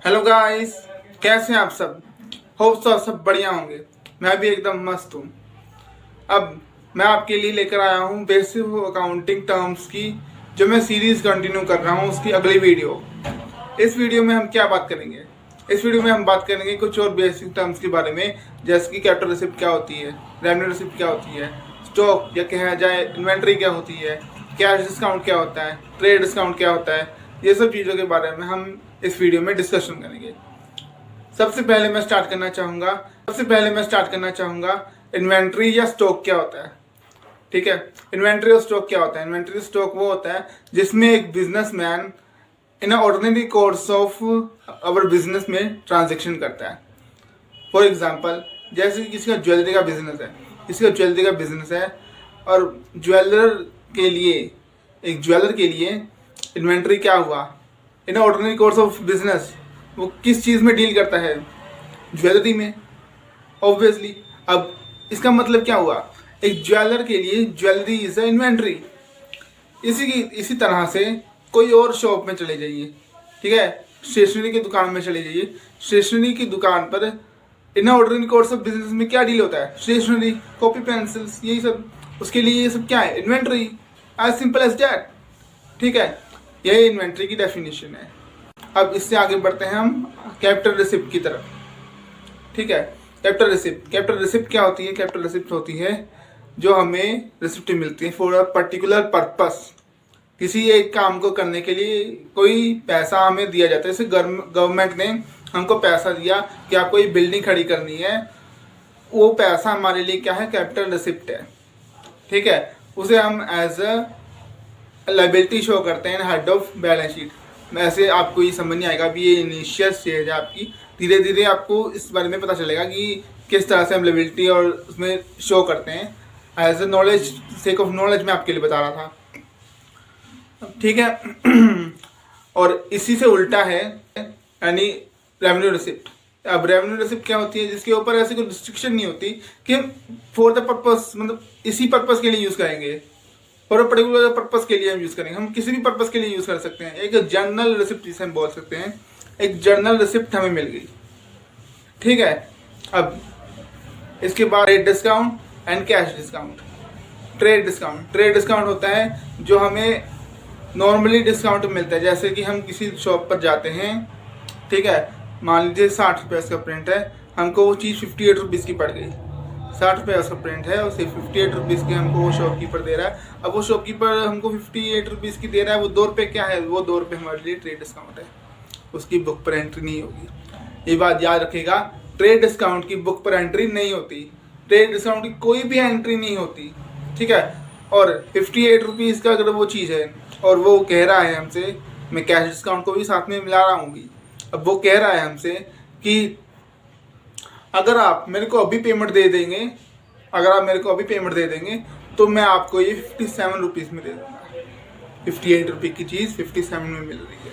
Hello guys, कैसे हैं आप सब। होप सो सब बढ़िया होंगे। मैं भी एकदम मस्त हूँ। अब मैं आपके लिए लेकर आया हूँ बेसिक अकाउंटिंग टर्म्स की जो मैं सीरीज कंटिन्यू कर रहा हूँ, उसकी अगली वीडियो। इस वीडियो में हम क्या बात करेंगे? इस वीडियो में हम बात करेंगे कुछ और बेसिक टर्म्स के बारे में, जैसे कि कैपिटल रिसिप्ट क्या होती है, रेवेन्यू रिसिप्ट क्या होती है, स्टॉक या कहा जाए इन्वेंट्री क्या होती है, कैश डिस्काउंट क्या होता है, ट्रेड डिस्काउंट क्या होता है। ये सब चीज़ों के बारे में हम इस वीडियो में डिस्कशन करेंगे। सबसे पहले मैं स्टार्ट करना चाहूँगा इन्वेंट्री या स्टॉक क्या होता है। ठीक है, इन्वेंट्री और स्टॉक क्या होता है? इन्वेंट्री स्टॉक वो होता है जिसमें एक businessman in ordinary course of our business में ट्रांजेक्शन करता है। फॉर एग्जांपल, जैसे कि किसी का ज्वेलरी का बिजनेस है और ज्वेलर के लिए इन्वेंट्री क्या हुआ? In ordinary course of business वो किस चीज़ में डील करता है? ज्वेलरी में, ऑब्वियसली। अब इसका मतलब क्या हुआ? एक ज्वेलर के लिए ज्वेलरी इज अ इन्वेंट्री। इसी तरह से कोई और शॉप में चले जाइए, ठीक है, स्टेशनरी की दुकान में चले जाइए। स्टेशनरी की दुकान पर in ordinary course of business में क्या डील होता है? स्टेशनरी, कॉपी पेंसिल्स, यही सब। उसके लिए ये सब क्या है? Inventory. As simple as that. ठीक है, यही इन्वेंट्री की डेफिनेशन है। अब इससे आगे बढ़ते हैं हम कैपिटल रिसिप्ट की तरफ। ठीक है, कैपिटल रिसिप्ट क्या होती है? कैपिटल रिसिप्ट होती है जो हमें रिसिप्ट मिलती है फॉर अ पर्टिकुलर पर्पस। किसी एक काम को करने के लिए कोई पैसा हमें दिया जाता है। जैसे गवर्नमेंट ने हमको पैसा दिया कि आपको ये बिल्डिंग खड़ी करनी है, वो पैसा हमारे लिए क्या है? कैपिटल रिसिप्ट है। ठीक है, उसे हम एज अ लायबिलिटी शो करते हैं हेड ऑफ बैलेंस शीट। ऐसे आपको ये समझ नहीं आएगा, अभी ये इनिशियल स्टेज है आपकी। धीरे धीरे आपको इस बारे में पता चलेगा कि किस तरह से हम लायबिलिटी और उसमें शो करते हैं। As a knowledge, sake of knowledge मैं आपके लिए बता रहा था। ठीक है और इसी से उल्टा है यानी रेवेन्यू रिसिप्ट। अब रेवेन्यू रिसिप्ट क्या होती है? जिसके ऊपर ऐसी कोई रिस्ट्रिक्शन नहीं होती कि फॉर द पर्पस, मतलब इसी पर्पस के लिए यूज़ करेंगे, और पर्टिकुलर पर्पस के लिए हम यूज़ करेंगे। हम किसी भी पर्पस के लिए यूज़ कर सकते हैं। एक जर्नल रिसिप्ट जिसे हम बोल सकते हैं, एक जर्नल रिसिप्ट हमें मिल गई। ठीक है, अब इसके बाद trade discount and cash discount. Trade discount होता है जो हमें नॉर्मली डिस्काउंट मिलता है। जैसे कि हम किसी शॉप पर जाते हैं, ठीक है, मान लीजिए 60 रुपये का प्रिंट है, हमको वो चीज़ 58 रुपीज़ की पड़ गई। 60 रुपये उसका प्रिंट है और सिर्फ 58 रुपीज़ की हमको वो शॉपकीपर दे रहा है। अब वो शॉपकीपर हमको 58 रुपीज़ की दे रहा है, वो 2 रुपये क्या है? वो 2 रुपये हमारे लिए ट्रेड डिस्काउंट है। उसकी बुक पर एंट्री नहीं होगी। ये बात याद रखिएगा, ट्रेड डिस्काउंट की बुक पर एंट्री नहीं होती। ट्रेड डिस्काउंट की कोई भी एंट्री नहीं होती। ठीक है, और 58 रुपीज़ का अगर वो चीज़ है और वो कह रहा है हमसे, मैं कैश डिस्काउंट को भी साथ में मिला रहा हूँ भी, अब वो कह रहा है हमसे कि अगर आप मेरे को अभी पेमेंट दे देंगे तो मैं आपको ये 57 रुपीज़ में दे दूँगा। 58 रुपये की चीज़ 57 में मिल रही है।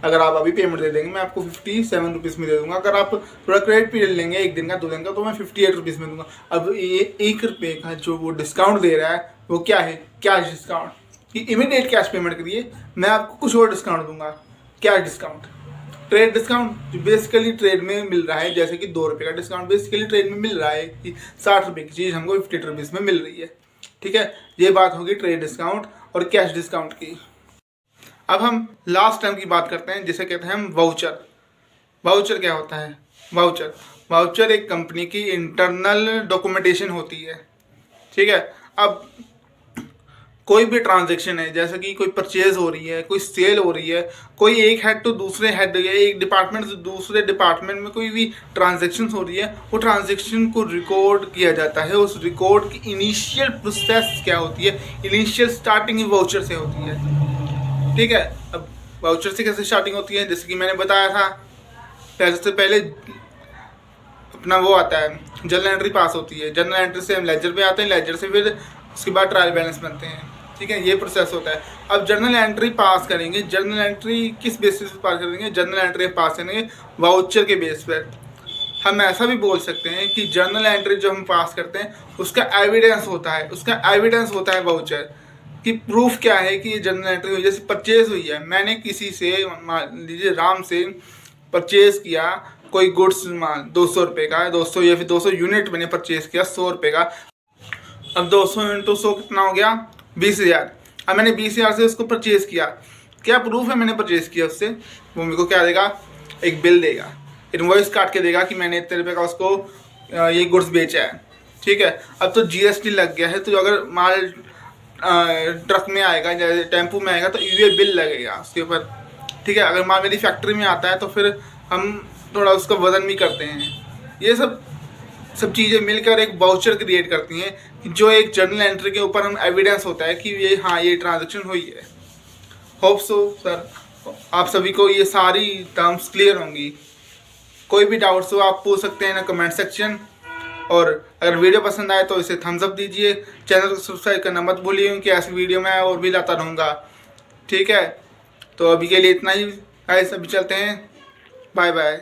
अगर आप अभी पेमेंट दे देंगे मैं आपको 57 रुपीज़ में दे दूँगा। अगर आप थोड़ा क्रेडिट पीरियड लेंगे, 1 दिन का 2 दिन का, तो मैं 58 रुपीज़ में दूँगा। अब ये 1 रुपये का जो वो डिस्काउंट दे रहा है वो क्या है? Cash discount. कि इमीडिएट कैश पेमेंट करिए, मैं आपको कुछ और डिस्काउंट दूंगा। Cash discount. ट्रेड डिस्काउंट जो बेसिकली ट्रेड में मिल रहा है, जैसे कि 2 रुपये का डिस्काउंट बेसिकली ट्रेड में मिल रहा है कि 60 रुपये की चीज़ हमको 58 रुपीज़ में मिल रही है। ठीक है, ये बात होगी ट्रेड डिस्काउंट और कैश डिस्काउंट की। अब हम लास्ट टर्म की बात करते हैं जिसे कहते हैं हम वाउचर। वाउचर क्या होता है? वाउचर एक कंपनी की इंटरनल डॉक्यूमेंटेशन होती है। ठीक है, अब कोई भी ट्रांजैक्शन है, जैसे कि कोई परचेज हो रही है, कोई सेल हो रही है, कोई एक हेड टू दूसरे हेड या एक डिपार्टमेंट से दूसरे डिपार्टमेंट में कोई भी ट्रांजैक्शन हो रही है, वो ट्रांजैक्शन को रिकॉर्ड किया जाता है। उस रिकॉर्ड की इनिशियल प्रोसेस क्या होती है? इनिशियल स्टार्टिंग वाउचर से होती है। ठीक है, अब वाउचर से कैसे स्टार्टिंग होती है? जैसे कि मैंने बताया था, सबसे पहले अपना वो आता है, जर्नल एंट्री पास होती है। जर्नल एंट्री से हम लेजर पे आते हैं, लेजर से फिर उसके बाद ट्रायल बैलेंस बनते हैं। ठीक है, ये प्रोसेस होता है। अब जर्नल एंट्री पास करेंगे, जर्नल एंट्री किस बेसिस पे पास करेंगे? जर्नल एंट्री पास करेंगे वाउचर के बेस पर। हम ऐसा भी बोल सकते हैं कि जर्नल एंट्री जो हम पास करते हैं उसका एविडेंस होता है वाउचर कि प्रूफ क्या है कि ये जर्नल एंट्री हुई। जैसे परचेज हुई है, मैंने किसी से, मान लीजिए राम से परचेज़ किया कोई गुड्स माल 200 रुपये का, 200 या फिर 200 यूनिट मैंने परचेज़ किया 100 रुपये का। अब 200 इंटू 100 कितना हो गया? 20,000। अब मैंने 20,000 से उसको परचेज़ किया, क्या प्रूफ है मैंने परचेज़ किया उससे? वो मेरे को क्या देगा? एक बिल देगा, इनवॉइस काट के देगा कि मैंने इतने रुपये का उसको ये गुड्स बेचा है। ठीक है, अब तो GST लग गया है, तो अगर माल ट्रक में आएगा या टेम्पो में आएगा तो ये बिल लगेगा उसके ऊपर। ठीक है, अगर माल मेरी फैक्ट्री में आता है तो फिर हम थोड़ा उसका वज़न भी करते हैं। ये सब चीज़ें मिलकर एक वाउचर क्रिएट करती हैं, जो एक जर्नल एंट्री के ऊपर हम एविडेंस होता है कि ये हाँ ये ट्रांजैक्शन हुई है। होप सो सर आप सभी को ये सारी टर्म्स क्लियर होंगी। कोई भी डाउट्स हो आप पूछ सकते हैं ना कमेंट सेक्शन, और अगर वीडियो पसंद आए तो इसे थम्स अप दीजिए। चैनल को सब्सक्राइब करना मत भूलिए, क्योंकि ऐसी वीडियो मैं और भी लाता रहूँगा। ठीक है, तो अभी के लिए इतना ही, गाइस अभी चलते हैं, बाय बाय।